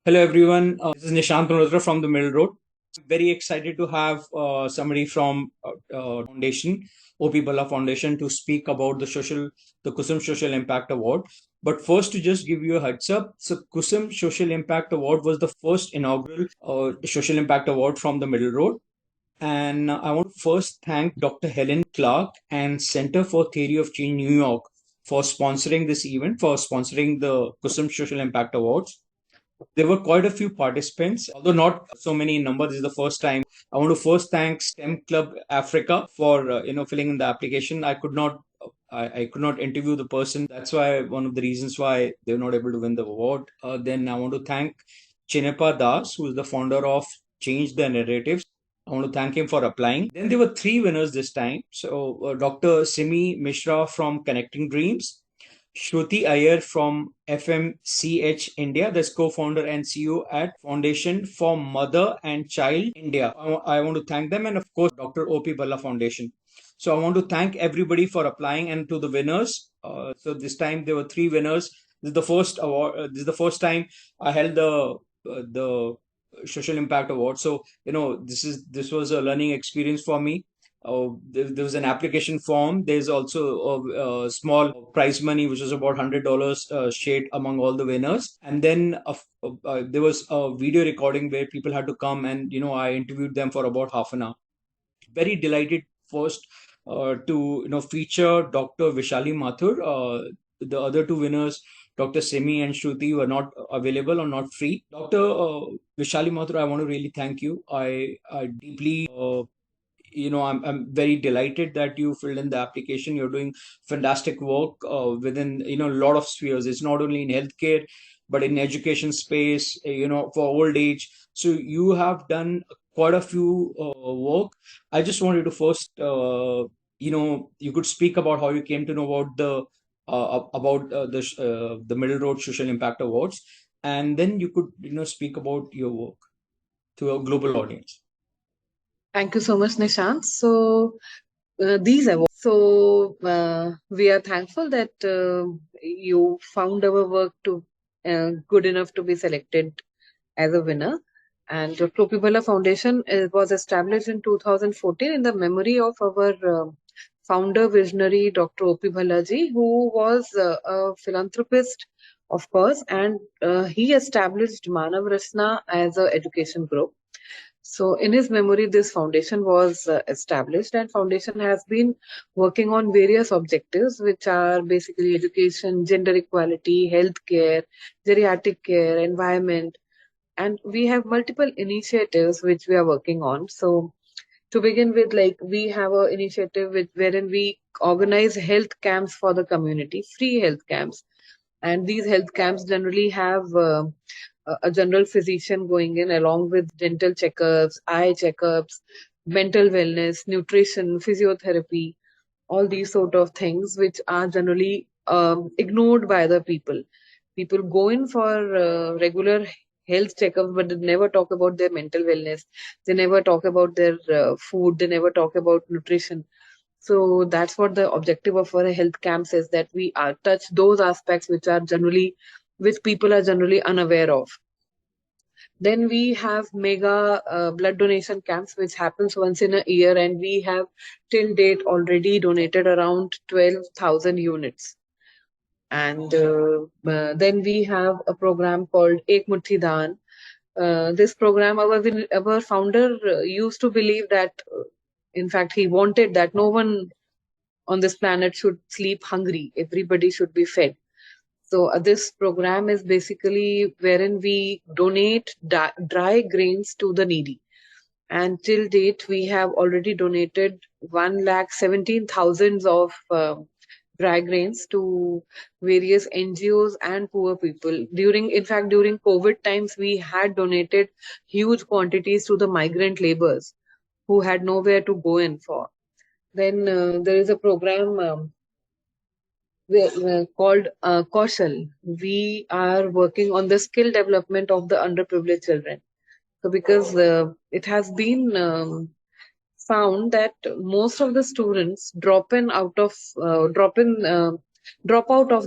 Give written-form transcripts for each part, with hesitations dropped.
Hello everyone, this is Nishant Malhotra from the Middle Road. I'm very excited to have somebody from Foundation, OP Bhalla Foundation, to speak about the Kusum Social Impact Award. But first, to just give you a heads up, so Kusum Social Impact Award was the first inaugural social impact award from the Middle Road. And I want to first thank Dr. Helen Clark and Center for Theory of Change, New York, for sponsoring this event, for sponsoring the Kusum Social Impact Awards. There were quite a few participants, although not so many in number. This is the first time. I want to first thank STEM Club Africa for filling in the application. I could not interview the person. That's why one of the reasons why they were not able to win the award. Then I want to thank Chinepa Das, who is the founder of Change the Narratives. I want to thank him for applying. Then there were three winners this time. So Dr. Simi Mishra from Connecting Dreams, Shruthi Iyer from FMCH India, the co-founder and CEO at Foundation for Mother and Child India. I want to thank them, and of course, Dr. OP Bhalla Foundation. So I want to thank everybody for applying and to the winners. So this time there were three winners. This is the first award. This is the first time I held the Social Impact Award. So this was a learning experience for me. There was an application form. There's also a small prize money, which was about $100 shared among all the winners. And then there was a video recording where people had to come, and I interviewed them for about half an hour. Very delighted first to feature Dr. Vishali Mathur. The other two winners, Dr. Simi and Shruti, were not available or not free. Dr. Vishali Mathur, I want to really thank you. I deeply I'm very delighted that you filled in the application. You're doing fantastic work within a lot of spheres. It's not only in healthcare but in education space, for old age. So you have done quite a few work. I just wanted to first you could speak about how you came to know about the Middle Road Social Impact Awards, and then you could speak about your work to a global audience. Thank you so much, Nishant. These awards. We are thankful that you found our work to good enough to be selected as a winner. And the Dr. OP Bhalla Foundation was established in 2014 in the memory of our founder visionary Dr. OP Bhalla ji, who was a philanthropist, of course, and he established Manav Rasna as an education group. So in his memory, this foundation was established, and foundation has been working on various objectives, which are basically education, gender equality, healthcare, geriatric care, environment, and we have multiple initiatives which we are working on. So to begin with, like we have an initiative wherein we organize health camps for the community, free health camps, and these health camps generally have a general physician going in along with dental checkups, eye checkups, mental wellness, nutrition, physiotherapy, all these sort of things which are generally ignored by the people. People go in for regular health checkups, but they never talk about their mental wellness. They never talk about their food. They never talk about nutrition. So that's what the objective of our health camps is, that we touch those aspects which people are generally unaware of. Then we have mega blood donation camps, which happens once in a year, and we have till date already donated around 12,000 units. And then we have a program called Ek Muthi Daan. This program, our founder used to believe that, in fact, he wanted that no one on this planet should sleep hungry. Everybody should be fed. So this program is basically wherein we donate dry grains to the needy. And till date, we have already donated 1,17,000 of dry grains to various NGOs and poor people. During COVID times, we had donated huge quantities to the migrant laborers who had nowhere to go in for. Then there is a program called Kaushal. We are working on the skill development of the underprivileged children. So because it has been found that most of the students drop out of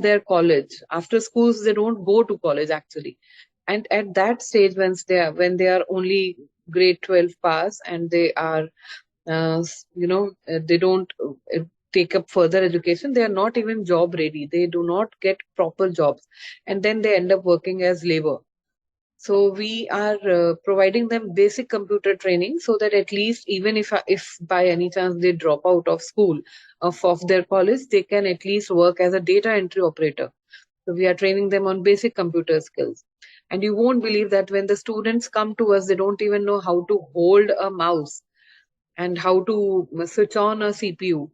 their college. After schools, they don't go to college actually. And at that stage, when they are only grade 12 pass, and they are they don't take up further education, they are not even job ready, they do not get proper jobs, and then they end up working as labor. So we are providing them basic computer training, so that at least, even if by any chance they drop out of school, of their college, they can at least work as a data entry operator. So we are training them on basic computer skills. And you won't believe that when the students come to us, they don't even know how to hold a mouse and how to switch on a CPU.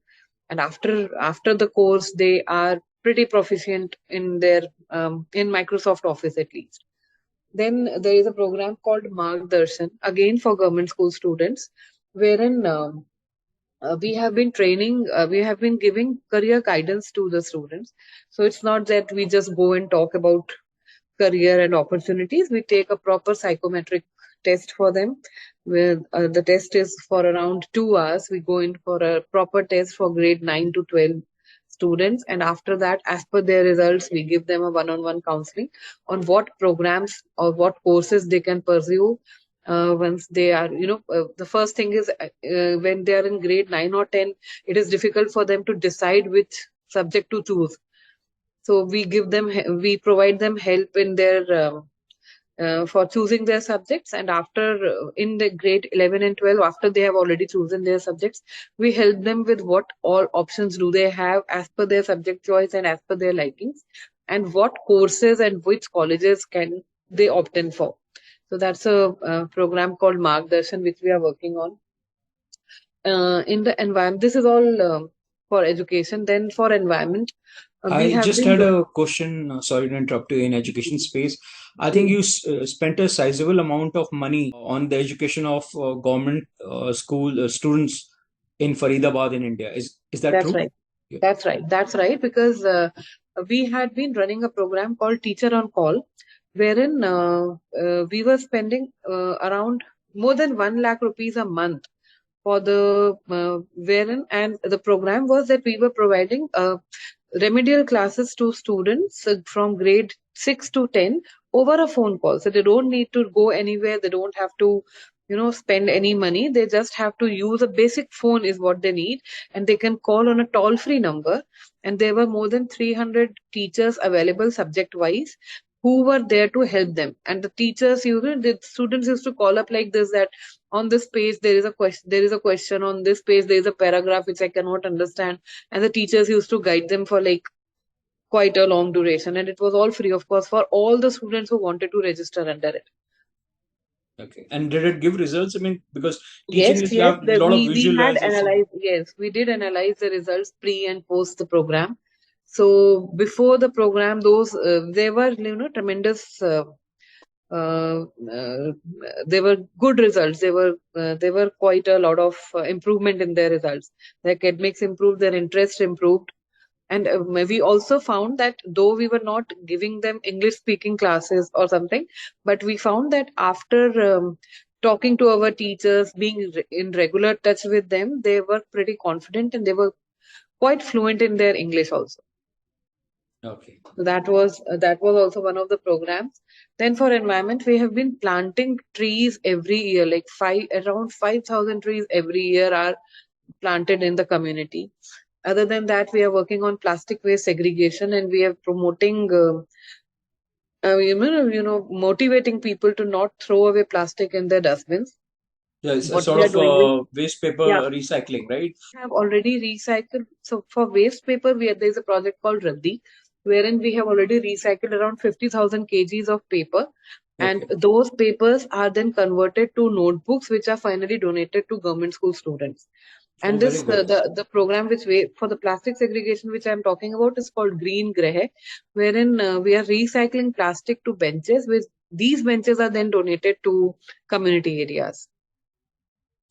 And after the course, they are pretty proficient in their in Microsoft Office at least. Then there is a program called Margdarshan, again for government school students, wherein we have been giving career guidance to the students. So it's not that we just go and talk about career and opportunities. We take a proper psychometric test for them. Where the test is for around 2 hours. We go in for a proper test for grade 9 to 12 students, and after that, as per their results, we give them a one-on-one counseling on what programs or what courses they can pursue once they are, the first thing is, when they are in grade 9 or 10, it is difficult for them to decide which subject to choose. So we provide them help in their for choosing their subjects, and after in the grade 11 and 12, after they have already chosen their subjects, we help them with what all options do they have as per their subject choice and as per their likings, and what courses and which colleges can they opt in for. So that's a program called Margdarshan, which we are working on. In the environment, this is all for education. Then for environment, we I have just been had a question. Sorry to interrupt you in education space. I think you spent a sizable amount of money on the education of government school students in Faridabad in India. Is that That's true? right. Yeah. That's right. That's right. Because we had been running a program called Teacher on Call, wherein we were spending around more than 1 lakh rupees a month for the wherein, and the program was that we were providing remedial classes to students from grade 6 to 10 over a phone call. So they don't need to go anywhere. They don't have to, spend any money. They just have to use a basic phone is what they need, and they can call on a toll free number. And there were more than 300 teachers available subject wise who were there to help them. And the teachers, the students used to call up like this, that on this page there is a question, on this page there is a paragraph which I cannot understand, and the teachers used to guide them for like quite a long duration, and it was all free of course for all the students who wanted to register under it. Okay. And did it give results? I mean, because teaching Yes, is you yes, have a lot of we had visualization. analyzed. Yes, we did analyze the results pre and post the program. So before the program, those there were tremendous. Uh, uh, they were good results. They were quite a lot of improvement in their results. Their academics improved, their interest improved, and we also found that though we were not giving them English speaking classes or something, but we found that after talking to our teachers, being in regular touch with them, they were pretty confident and they were quite fluent in their English also. Okay. So that was also one of the programs. Then for environment, we have been planting trees every year, like around 5,000 trees every year are planted in the community. Other than that, we are working on plastic waste segregation, and we are promoting, motivating people to not throw away plastic in their dustbins. Yeah, it's a What sort we are of doing is, waste paper yeah, recycling, right? we have already recycled. So for waste paper, there's a project called Raddi, wherein we have already recycled around 50,000 kgs of paper. And Okay. those papers are then converted to notebooks, which are finally donated to government school students. Oh, And very this good. the program which we for the plastic segregation which I'm talking about is called Green Greh, wherein we are recycling plastic to benches, which these benches are then donated to community areas.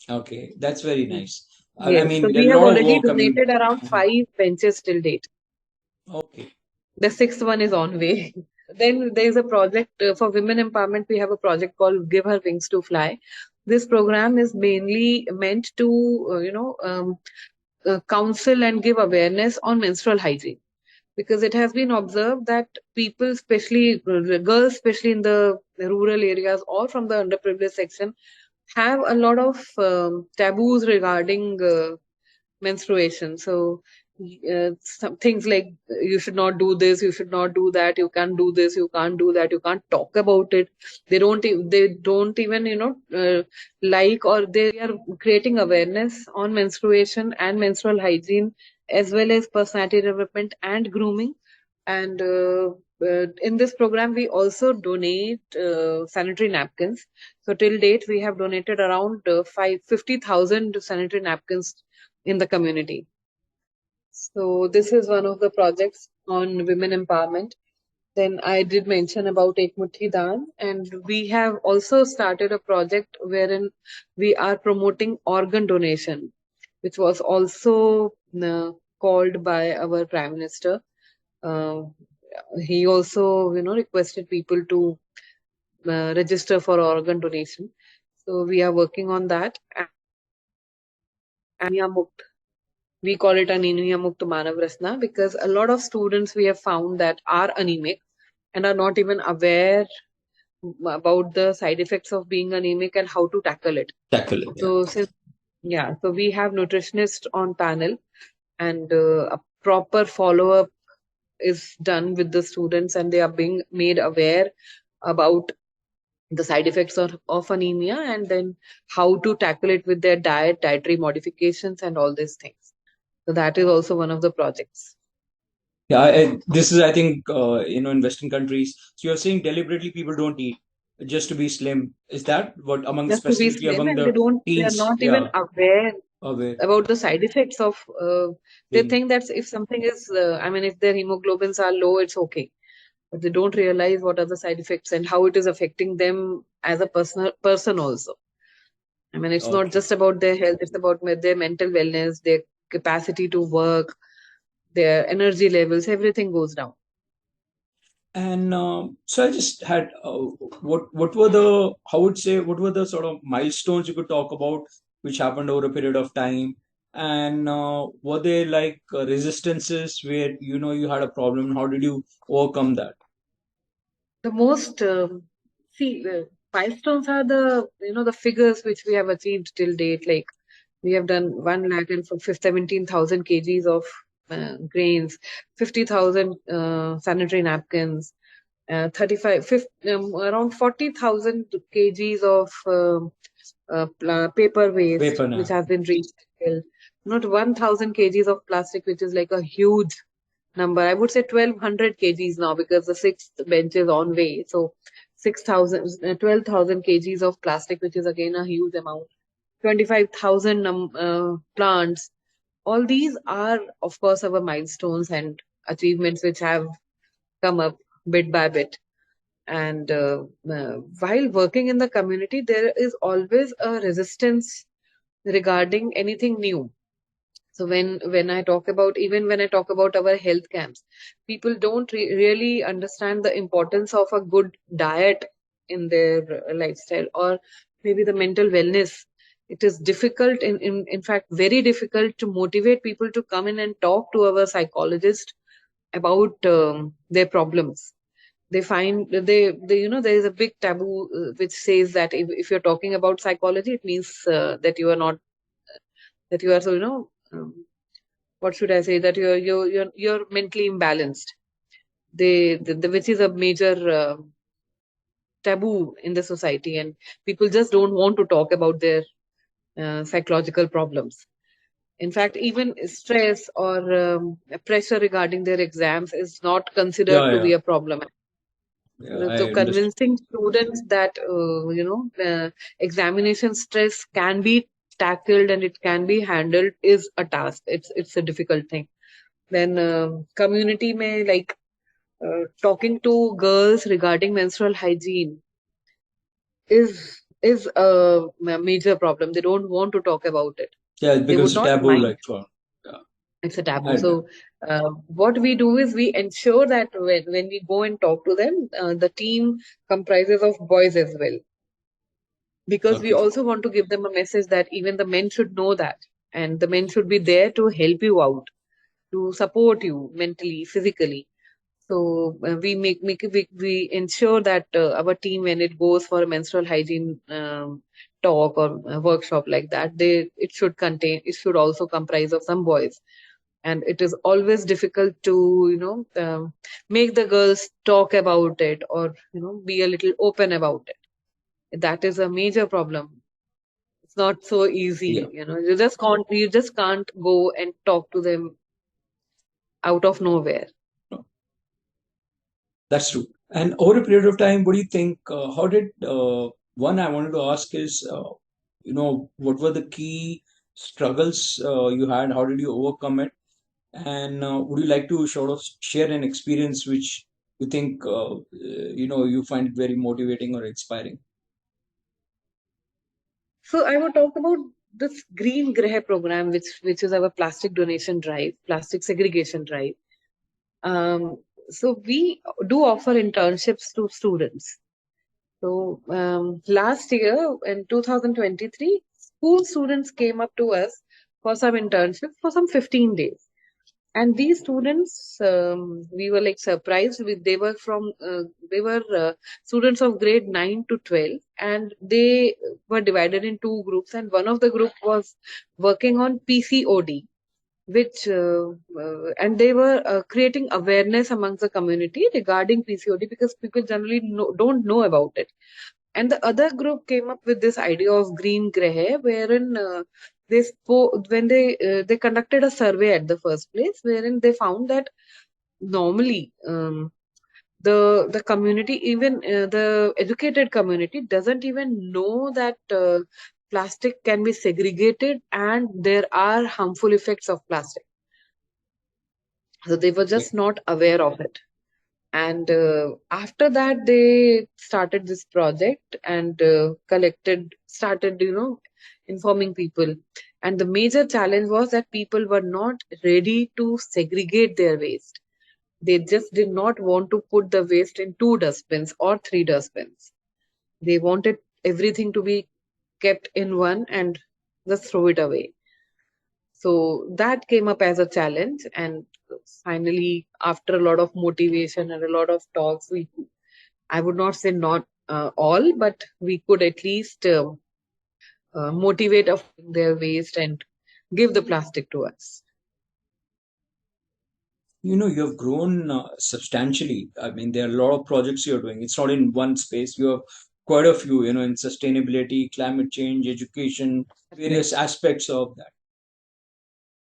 Okay, that's very nice. I Yes, so mean, a we have lot of already work. I mean, donated around 5 benches till date. okay. The sixth one is on way. Then there is a project for women empowerment. We have a project called Give Her Wings to Fly. This program is mainly meant to, counsel and give awareness on menstrual hygiene, because it has been observed that people, especially girls, especially in the rural areas or from the underprivileged section have a lot of taboos regarding menstruation. So some things like you should not do this, you should not do that, you can't do this, you can't do that, you can't talk about it. They don't even like, or they are creating awareness on menstruation and menstrual hygiene, as well as personality development and grooming. And in this program, we also donate sanitary napkins. So till date, we have donated around 50,000 sanitary napkins in the community. So this is one of the projects on women empowerment. Then I did mention about Ek Muthi Daan, and we have also started a project wherein we are promoting organ donation, which was also called by our Prime Minister. He also, requested people to register for organ donation. So we are working on that. And we call it Anemia Mukt Manav Rasna because a lot of students we have found that are anemic and are not even aware about the side effects of being anemic and how to tackle it. So so we have nutritionists on panel, and a proper follow-up is done with the students, and they are being made aware about the side effects of anemia, and then how to tackle it with their diet, dietary modifications, and all these things. So that is also one of the projects. Yeah, this is, I think, in Western countries. So you're saying deliberately people don't eat just to be slim. Is that what among Just to be specifically slim, among and the they are teens? not even aware Aware. about the side effects of. They Being- think that if something is, if their hemoglobins are low, it's okay. But they don't realize what are the side effects and how it is affecting them as a person also. I mean, it's not just about their health, it's about their mental wellness, their capacity to work, their energy levels, everything goes down. And so I just had what were the what were the sort of milestones you could talk about which happened over a period of time, and were there like resistances where you had a problem? How did you overcome that? The most milestones are the figures which we have achieved till date. Like we have done 1 lakh and 17,000 kgs of grains, 50,000 sanitary napkins, around 40,000 kgs of paper waste, which has been recycled. Not 1,000 kgs of plastic, which is like a huge number. I would say 1,200 kgs now because the sixth bench is on way. So 12,000 kgs of plastic, which is again a huge amount. 25,000 plants. All these are, of course, our milestones and achievements which have come up bit by bit. And while working in the community, there is always a resistance regarding anything new. So when I talk about, even when I talk about our health camps, people don't really understand the importance of a good diet in their lifestyle, or maybe the mental wellness. It is difficult, in fact, very difficult to motivate people to come in and talk to our psychologist about their problems. They find there is a big taboo which says that if you're talking about psychology, it means that you are not, that you are, so what should I say, that you're mentally imbalanced. Which is a major taboo in the society, and people just don't want to talk about their psychological problems. In fact, even stress or pressure regarding their exams is not considered to be a problem. So convincing students that examination stress can be tackled and it can be handled is a task. It's a difficult thing. Then community may like talking to girls regarding menstrual hygiene is a major problem. They don't want to talk about it. Yeah, it becomes a taboo, like it's a taboo. So what we do is we ensure that when we go and talk to them, the team comprises of boys as well. Because we also want to give them a message that even the men should know that, and the men should be there to help you out, to support you mentally, physically. So we ensure that our team, when it goes for a menstrual hygiene talk or a workshop like that, it should also comprise of some boys. And it is always difficult to make the girls talk about it, or be a little open about it. That is a major problem. It's not so Yeah, easy. You just can't go and talk to them out of nowhere. no, that's true. And over a period of time, what do you think? How did one I wanted to ask is, what were the key struggles you had? How did you overcome it? And would you like to sort of share an experience which you think you find it very motivating or inspiring? So I would talk about this Green Greh program, which is our plastic donation drive, plastic segregation drive. So we do offer internships to students. So last year in 2023, school students came up to us for some internship for some 15 days. And these students, we were like surprised with, they were students of grade 9 to 12, and they were divided in two groups. And one of the group was working on PCOD, and they were creating awareness amongst the community regarding PCOD, because people generally don't know about it. And the other group came up with this idea of green grey, wherein they conducted a survey at the first place, wherein they found that normally the community, even the educated community, doesn't even know that plastic can be segregated and there are harmful effects of plastic. So they were just not aware of it. And after that, they started this project and started, informing people. And the major challenge was that people were not ready to segregate their waste. They just did not want to put the waste in two dustbins or three dustbins. They wanted everything to be kept in one and just throw it away. So that came up as a challenge. And finally, after a lot of motivation and a lot of talks, I would not say not all, but we could at least motivate of their waste and give the plastic to us. You have grown substantially. I mean, there are a lot of projects you're doing. It's not in one space. You have quite a few, in sustainability, climate change, education, various aspects of that.